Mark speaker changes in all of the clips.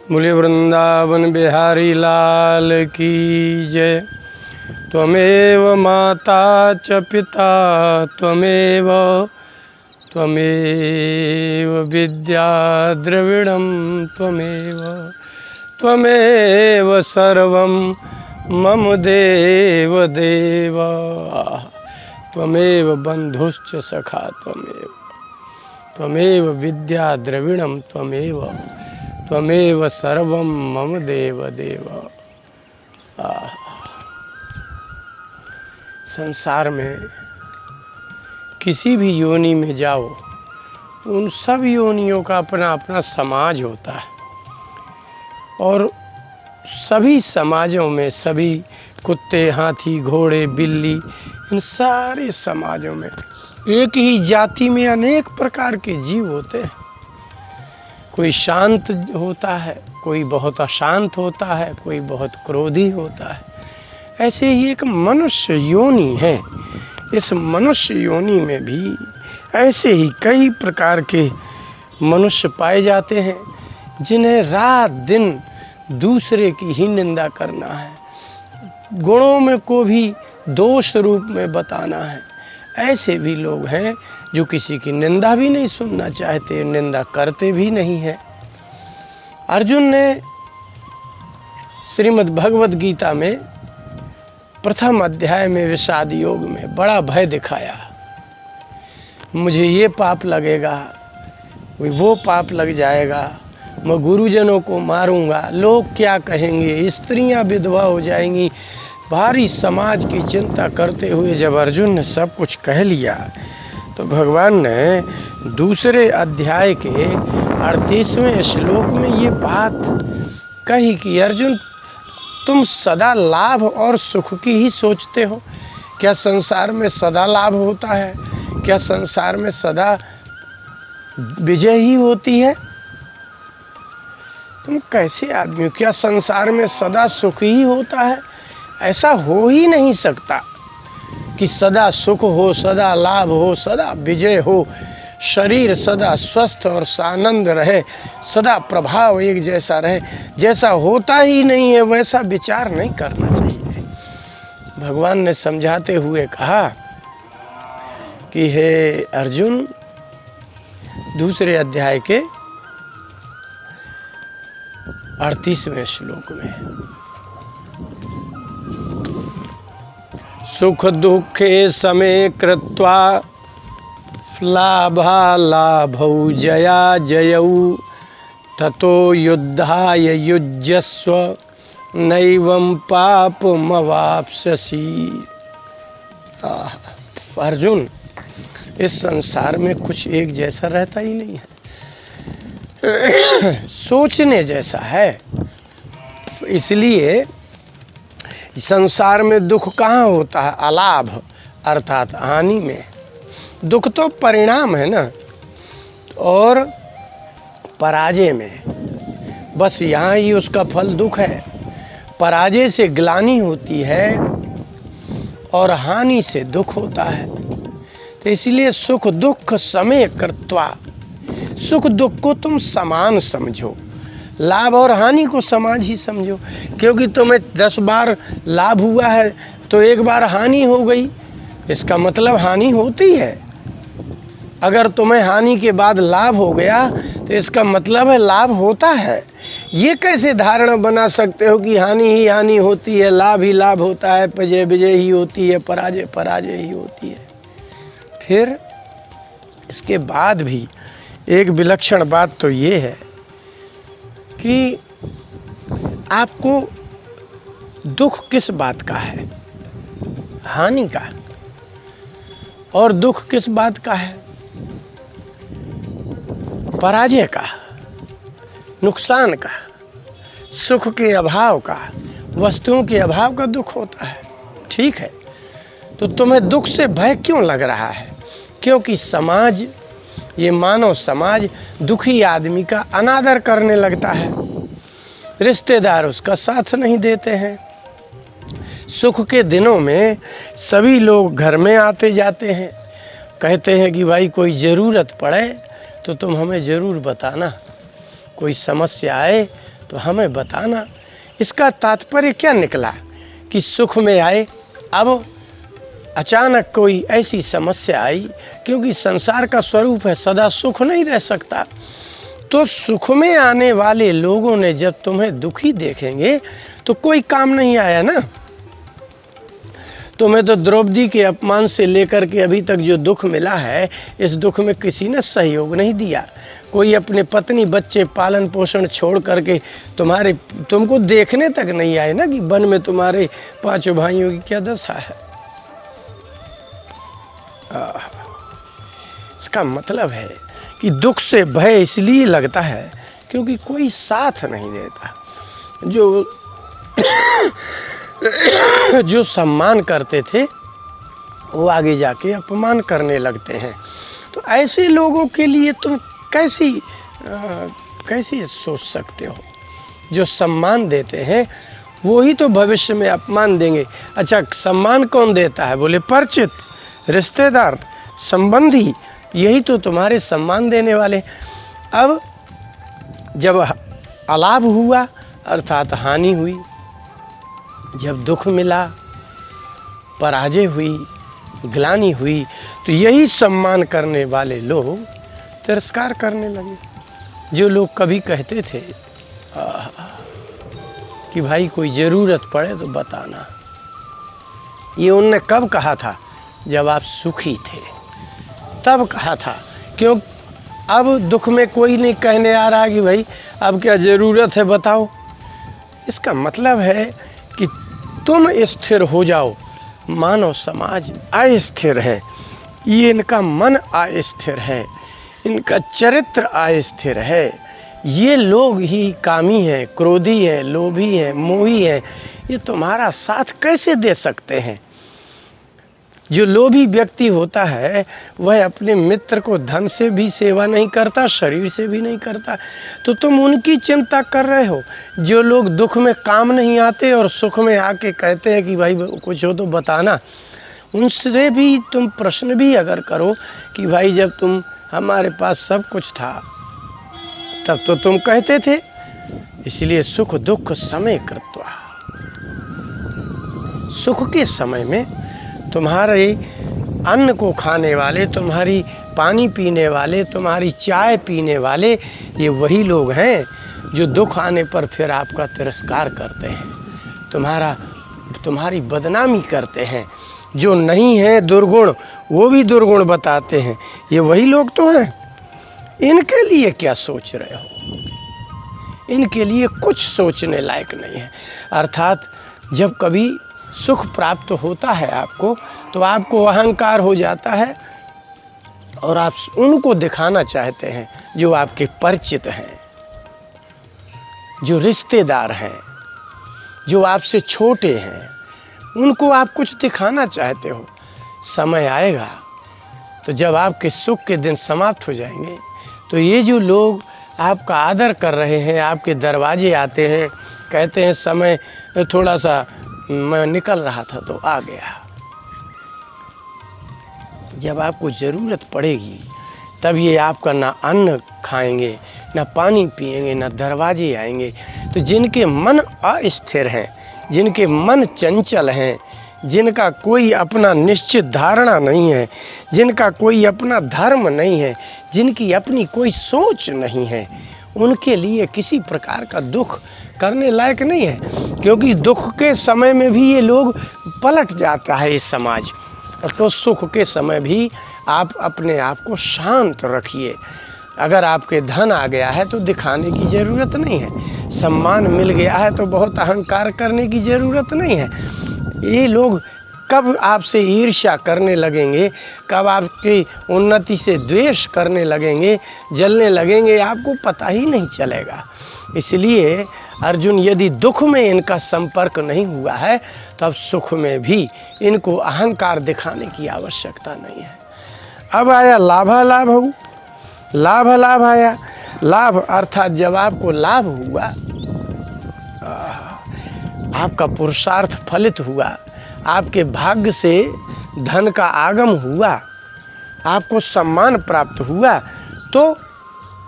Speaker 1: बोले वृंदावन बिहारी लाल की जय। त्वमेव माता च पिता त्वमेव विद्या द्रविणं त्वमेव त्वमेव सर्वं मम देव देव। त्वमेव बन्धुश्च सखा त्वमेव विद्या द्रविणं त्वमेव सर्वं मम देव देव। संसार में किसी भी योनि में जाओ, उन सब योनियों का अपना अपना समाज होता है और सभी समाजों में सभी कुत्ते, हाथी, घोड़े, बिल्ली, इन सारे समाजों में एक ही जाति में अनेक प्रकार के जीव होते हैं। कोई शांत होता है, कोई बहुत अशांत होता है, कोई बहुत क्रोधी होता है। ऐसे ही एक मनुष्य योनि है। इस मनुष्य योनि में भी ऐसे ही कई प्रकार के मनुष्य पाए जाते हैं जिन्हें रात दिन दूसरे की ही निंदा करना है, गुणों में को भी दोष रूप में बताना है। ऐसे भी लोग हैं जो किसी की निंदा भी नहीं सुनना चाहते, निंदा करते भी नहीं हैं। अर्जुन ने श्रीमद् भगवद गीता में प्रथम अध्याय में विषाद योग में बड़ा भय दिखाया। मुझे ये पाप लगेगा, वो पाप लग जाएगा, मैं गुरुजनों को मारूंगा, लोग क्या कहेंगे, स्त्रियां विधवा हो जाएंगी। भारी समाज की चिंता करते हुए जब अर्जुन ने सब कुछ कह लिया तो भगवान ने दूसरे अध्याय के 38वें श्लोक में ये बात कही कि अर्जुन, तुम सदा लाभ और सुख की ही सोचते हो। क्या संसार में सदा लाभ होता है? क्या संसार में सदा विजय ही होती है? तुम कैसे आदमी हो? क्या संसार में सदा सुख ही होता है? ऐसा हो ही नहीं सकता कि सदा सुख हो, सदा लाभ हो, सदा विजय हो, शरीर सदा स्वस्थ और सानंद रहे, सदा प्रभाव एक जैसा रहे। जैसा होता ही नहीं है वैसा विचार नहीं करना चाहिए। भगवान ने समझाते हुए कहा कि हे अर्जुन, दूसरे अध्याय के 38वें श्लोक में सुख दुखे समे कृत्वा लाभालाभौ जया जयौ ततो युद्धाय युज्यस्व नैवं पापमवाप्स्यसि। अर्जुन, इस संसार में कुछ एक जैसा रहता ही नहीं है, सोचने जैसा है। इसलिए संसार में दुख कहाँ होता है? अलाभ अर्थात हानि में। दुख तो परिणाम है ना, और पराजय में, बस यहाँ ही उसका फल दुख है। पराजय से ग्लानि होती है और हानि से दुख होता है। तो इसलिए सुख दुख समय कृत्वा, सुख दुख को तुम समान समझो, लाभ और हानि को समान ही समझो। क्योंकि तुम्हें 10 बार लाभ हुआ है तो एक बार हानि हो गई, इसका मतलब हानि होती है। अगर तुम्हें हानि के बाद लाभ हो गया तो इसका मतलब है लाभ होता है। ये कैसे धारणा बना सकते हो कि हानि ही हानि होती है, लाभ ही लाभ होता है, विजय विजय ही होती है, पराजय पराजय ही होती है? फिर इसके बाद भी एक विलक्षण बात तो ये है कि आपको दुख किस बात का है? हानि का। और दुख किस बात का है? पराजय का, नुकसान का, सुख के अभाव का, वस्तुओं के अभाव का दुख होता है। ठीक है, तो तुम्हें दुख से भय क्यों लग रहा है? क्योंकि समाज, ये मानव समाज दुखी आदमी का अनादर करने लगता है, रिश्तेदार उसका साथ नहीं देते हैं। सुख के दिनों में सभी लोग घर में आते जाते हैं, कहते हैं कि भाई कोई ज़रूरत पड़े तो तुम हमें ज़रूर बताना, कोई समस्या आए तो हमें बताना इसका तात्पर्य क्या निकला कि सुख में आए। अब अचानक कोई ऐसी समस्या आई, क्योंकि संसार का स्वरूप है सदा सुख नहीं रह सकता। तो सुख में आने वाले लोगों ने जब तुम्हें दुखी देखेंगे तो कोई काम नहीं आया ना। तुम्हें तो द्रौपदी के अपमान से लेकर के अभी तक जो दुख मिला है, इस दुख में किसी ने सहयोग नहीं दिया। कोई अपने पत्नी बच्चे पालन पोषण छोड़ करके तुमको देखने तक नहीं आए ना कि वन में तुम्हारे 5 भाइयों की क्या दशा है। इसका मतलब है कि दुख से भय इसलिए लगता है क्योंकि कोई साथ नहीं देता। जो सम्मान करते थे वो आगे जाके अपमान करने लगते हैं। तो ऐसे लोगों के लिए तुम कैसी सोच सकते हो? जो सम्मान देते हैं वो ही तो भविष्य में अपमान देंगे। अच्छा, सम्मान कौन देता है? बोले परिचित, रिश्तेदार, संबंधी, यही तो तुम्हारे सम्मान देने वाले। अब जब अलाभ हुआ अर्थात हानि हुई, जब दुख मिला, पराजय हुई, ग्लानि हुई, तो यही सम्मान करने वाले लोग तिरस्कार करने लगे। जो लोग कभी कहते थे कि भाई कोई ज़रूरत पड़े तो बताना, ये उनने कब कहा था? जब आप सुखी थे तब कहा था। क्यों? अब दुख में कोई नहीं कहने आ रहा कि भाई अब क्या ज़रूरत है बताओ। इसका मतलब है कि तुम स्थिर हो जाओ। मानव समाज अस्थिर है, ये इनका मन अस्थिर है, इनका चरित्र अस्थिर है। ये लोग ही कामी हैं, क्रोधी हैं, लोभी हैं, मोही हैं। ये तुम्हारा साथ कैसे दे सकते हैं? जो लोभी व्यक्ति होता है वह अपने मित्र को धन से भी सेवा नहीं करता, शरीर से भी नहीं करता। तो तुम उनकी चिंता कर रहे हो। जो लोग दुख में काम नहीं आते और सुख में आके कहते हैं कि भाई कुछ हो तो बताना, उनसे भी तुम प्रश्न भी अगर करो कि भाई जब तुम हमारे पास सब कुछ था तब तो तुम कहते थे। इसलिए सुख दुख समय कृत्वा, सुख के समय में तुम्हारे अन्न को खाने वाले, तुम्हारी पानी पीने वाले, तुम्हारी चाय पीने वाले, ये वही लोग हैं जो दुख आने पर फिर आपका तिरस्कार करते हैं, तुम्हारी बदनामी करते हैं। जो नहीं है दुर्गुण वो भी दुर्गुण बताते हैं। ये वही लोग तो हैं। इनके लिए क्या सोच रहे हो? इनके लिए कुछ सोचने लायक नहीं है। अर्थात जब कभी सुख प्राप्त होता है आपको, तो आपको अहंकार हो जाता है और आप उनको दिखाना चाहते हैं जो आपके परिचित हैं, जो रिश्तेदार हैं, जो आपसे छोटे हैं, उनको आप कुछ दिखाना चाहते हो। समय आएगा तो जब आपके सुख के दिन समाप्त हो जाएंगे तो ये जो लोग आपका आदर कर रहे हैं, आपके दरवाजे आते हैं, कहते हैं समय थोड़ा सा मैं निकल रहा था तो आ गया। जब आपको ज़रूरत पड़ेगी तब ये आपका ना अन्न खाएंगे, ना पानी पिएंगे, ना दरवाजे आएंगे। तो जिनके मन अस्थिर हैं, जिनके मन चंचल हैं, जिनका कोई अपना निश्चित धारणा नहीं है, जिनका कोई अपना धर्म नहीं है, जिनकी अपनी कोई सोच नहीं है, उनके लिए किसी प्रकार का दुख करने लायक नहीं है। क्योंकि दुख के समय में भी ये लोग पलट जाता है इस समाज। तो सुख के समय भी आप अपने आप को शांत रखिए। अगर आपके धन आ गया है तो दिखाने की ज़रूरत नहीं है, सम्मान मिल गया है तो बहुत अहंकार करने की ज़रूरत नहीं है। ये लोग कब आपसे ईर्ष्या करने लगेंगे, कब आपकी उन्नति से द्वेष करने लगेंगे, जलने लगेंगे, आपको पता ही नहीं चलेगा। इसलिए अर्जुन, यदि दुख में इनका संपर्क नहीं हुआ है तो अब सुख में भी इनको अहंकार दिखाने की आवश्यकता नहीं है। अब आया लाभालाभ। लाभ आया। लाभ अर्थात जब आपको लाभ हुआ, आपका पुरुषार्थ फलित हुआ, आपके भाग्य से धन का आगम हुआ, आपको सम्मान प्राप्त हुआ, तो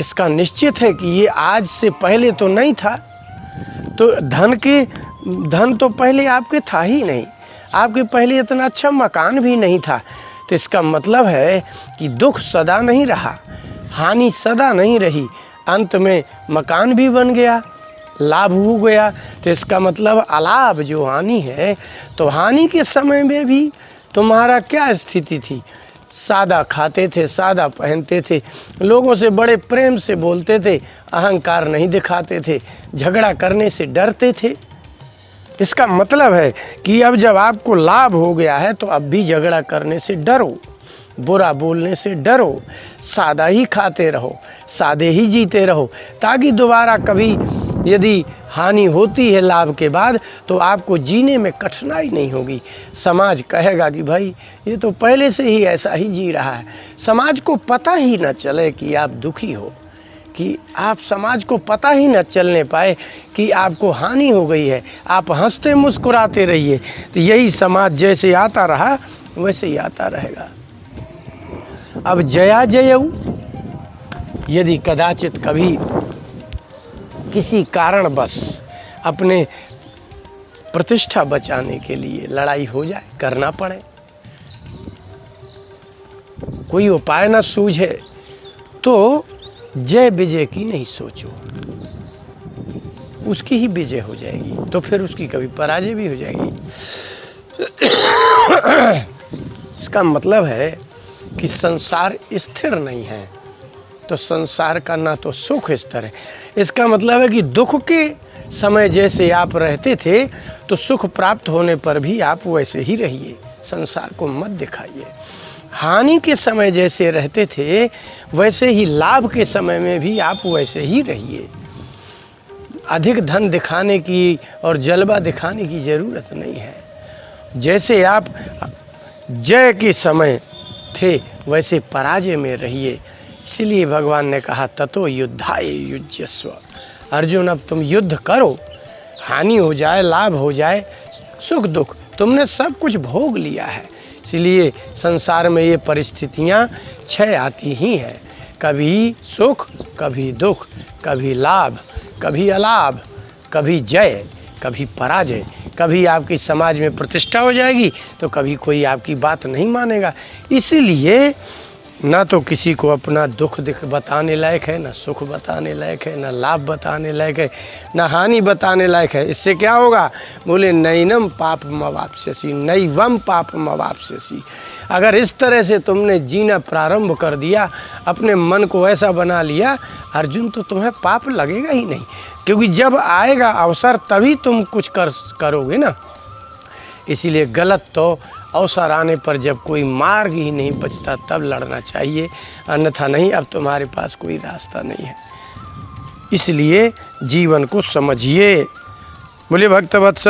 Speaker 1: इसका निश्चित है कि ये आज से पहले तो नहीं था। तो धन तो पहले आपके था ही नहीं, आपके पहले इतना अच्छा मकान भी नहीं था। तो इसका मतलब है कि दुख सदा नहीं रहा, हानि सदा नहीं रही, अंत में मकान भी बन गया, लाभ हो गया। तो इसका मतलब अलाभ जो हानि है, तो हानि के समय में भी तुम्हारा क्या स्थिति थी? सादा खाते थे, सादा पहनते थे, लोगों से बड़े प्रेम से बोलते थे, अहंकार नहीं दिखाते थे, झगड़ा करने से डरते थे। इसका मतलब है कि अब जब आपको लाभ हो गया है तो अब भी झगड़ा करने से डरो, बुरा बोलने से डरो, सादा ही खाते रहो, सादे ही जीते रहो, ताकि दोबारा कभी यदि हानि होती है लाभ के बाद तो आपको जीने में कठिनाई नहीं होगी। समाज कहेगा कि भाई ये तो पहले से ही ऐसा ही जी रहा है। समाज को पता ही न चले कि आप दुखी हो, कि आप समाज को पता ही न चलने पाए कि आपको हानि हो गई है, आप हंसते मुस्कुराते रहिए। तो यही समाज जैसे आता रहा वैसे ही आता रहेगा। अब जया जयऊ, यदि कदाचित कभी किसी कारणवश अपने प्रतिष्ठा बचाने के लिए लड़ाई हो जाए, करना पड़े, कोई उपाय न सूझे, तो जय विजय की नहीं सोचो, उसकी ही विजय हो जाएगी, तो फिर उसकी कभी पराजय भी हो जाएगी। इसका मतलब है कि संसार स्थिर नहीं है, तो संसार का ना तो सुख स्थिर है। इसका मतलब है कि दुख के समय जैसे आप रहते थे तो सुख प्राप्त होने पर भी आप वैसे ही रहिए, संसार को मत दिखाइए। हानि के समय जैसे रहते थे वैसे ही लाभ के समय में भी आप वैसे ही रहिए। अधिक धन दिखाने की और जलवा दिखाने की ज़रूरत नहीं है। जैसे आप जय के समय थे वैसे पराजय में रहिए। इसलिए भगवान ने कहा ततो युद्धाय युज्यस्व। अर्जुन अब तुम युद्ध करो, हानि हो जाए लाभ हो जाए, सुख दुख तुमने सब कुछ भोग लिया है। इसलिए संसार में ये परिस्थितियाँ क्षय आती ही हैं, कभी सुख कभी दुख, कभी लाभ कभी अलाभ, कभी जय कभी पराजय। कभी आपकी समाज में प्रतिष्ठा हो जाएगी तो कभी कोई आपकी बात नहीं मानेगा। इसीलिए ना तो किसी को अपना दुख बताने लायक है, ना सुख बताने लायक है, ना लाभ बताने लायक है, ना हानि बताने लायक है। इससे क्या होगा? बोले नैनम पापम अवाप्स्यसि, नैवम पापम अवाप्स्यसि। अगर इस तरह से तुमने जीना प्रारंभ कर दिया, अपने मन को ऐसा बना लिया अर्जुन, तो तुम्हें पाप लगेगा ही नहीं, क्योंकि जब आएगा अवसर तभी तुम कुछ करोगे ना। इसीलिए गलत तो अवसर आने पर जब कोई मार्ग ही नहीं बचता तब लड़ना चाहिए, अन्यथा नहीं। अब तुम्हारे पास कोई रास्ता नहीं है। इसलिए जीवन को समझिए। बोले भक्तवत्सल।